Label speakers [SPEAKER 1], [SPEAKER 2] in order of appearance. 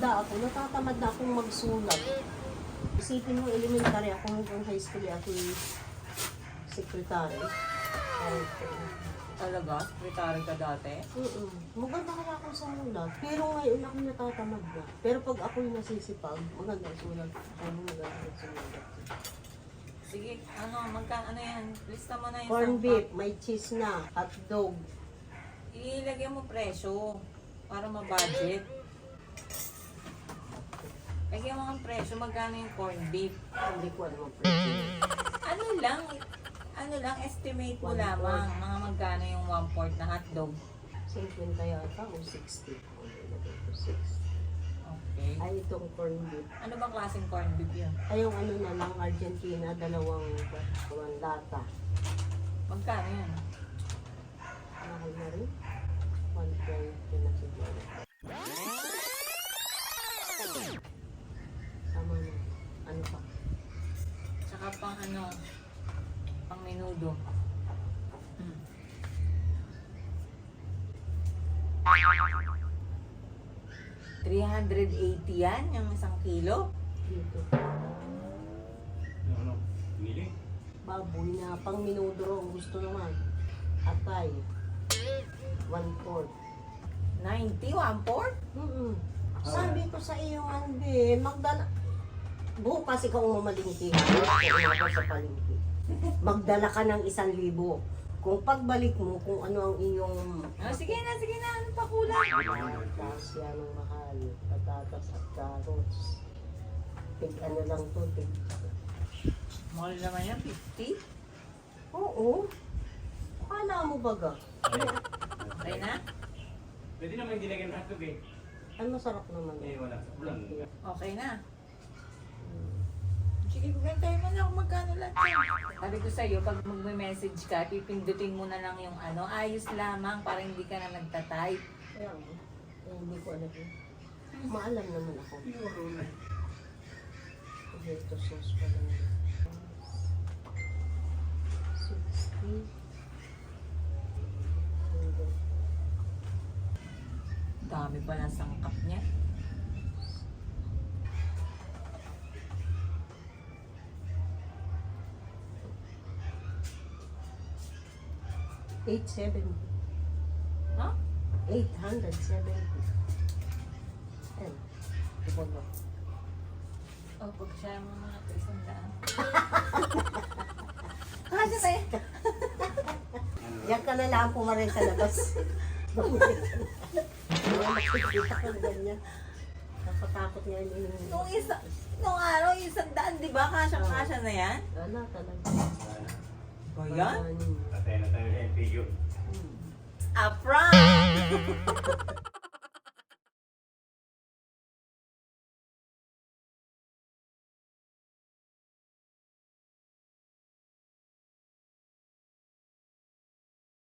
[SPEAKER 1] matanda ako, natatamad na akong magsulat. Isipin mo, elementary ako hanggang high school ako yung secretary.
[SPEAKER 2] Talaga? Secretary ka dati?
[SPEAKER 1] Maganda ka akong sumulat. Pero ngayon ako natatamad na. Pero pag ako'y nasisipag, maganda sulat. Maganda sulat.
[SPEAKER 2] Sige, ano yan? Lista mo na yung
[SPEAKER 1] Corn
[SPEAKER 2] sangkap.
[SPEAKER 1] beef, may cheese na, hotdog.
[SPEAKER 2] Ilagay mo presyo para ma-budget. Lagyan mo ang presyo, magkano yung corn beef?
[SPEAKER 1] Hindi ko alam ang presyo.
[SPEAKER 2] Ano lang, estimate mo lamang mga magkano yung 1/4 na hotdog.
[SPEAKER 1] 50 yata o 60. 60.
[SPEAKER 2] Okay.
[SPEAKER 1] Ay, itong corn beef.
[SPEAKER 2] Ano bang klaseng corn beef yun?
[SPEAKER 1] Ay, yung ano na lang, Argentina, dalawang lata.
[SPEAKER 2] Magkano yun?
[SPEAKER 1] Mahal na rin. 120 na siguro. Sama na. Ano pa?
[SPEAKER 2] Tsaka pang menudo. Hmm. $380 yan, yung 1 kilo.
[SPEAKER 1] Dito.
[SPEAKER 3] Ano? Pinili?
[SPEAKER 1] Baboy na pang minudro ang gusto naman. Atay. 1/4.
[SPEAKER 2] 90, 1/4?
[SPEAKER 1] Sabi ko sa iyo, Ande, magdala. Bukas ikaw ang mamalingki. Ako sa palingki. Magdala ka ng 1,000. Kung pagbalik mo, kung ano ang iyong
[SPEAKER 2] Sige na, ano pa kulang?
[SPEAKER 1] tasya ng mahal, patatas at carrots. Ano lang to,
[SPEAKER 2] Mahal naman yan, 50.
[SPEAKER 1] Oo. Akala mo baga?
[SPEAKER 2] Okay na?
[SPEAKER 3] Pwede naman dilagyan ng hotdog eh.
[SPEAKER 1] Ay, masarap naman
[SPEAKER 3] Eh,
[SPEAKER 1] yun.
[SPEAKER 3] wala. Sa ulan.
[SPEAKER 2] Okay na. Sige, kukwentahin mo na kung magkano lang. Sabi ko sa'yo, pag magme-message ka, pipindutin mo na lang yung ayos lamang para hindi ka na nagtatype.
[SPEAKER 1] Kaya mo, hindi ko alam yun. Maalam naman ako.
[SPEAKER 3] Siguro na.
[SPEAKER 1] Tomato sauce pa lang. 60.
[SPEAKER 2] Dami pa ng sangkap niya.
[SPEAKER 1] $870.
[SPEAKER 2] Huh?
[SPEAKER 1] 870. Ayan. Ipon mo.
[SPEAKER 2] O, pag siya mo mga 300. Kasi tayo.
[SPEAKER 1] Yan ka na lang pumarin sa labas. Nakikita ka na ganyan. Nakatakot nga yun.
[SPEAKER 2] Nung araw, 100, di ba? Kasya na yan?
[SPEAKER 1] Wala talaga.
[SPEAKER 2] O yan?
[SPEAKER 1] Ayan.
[SPEAKER 3] Patay na tayo sa LPU.
[SPEAKER 2] A prank!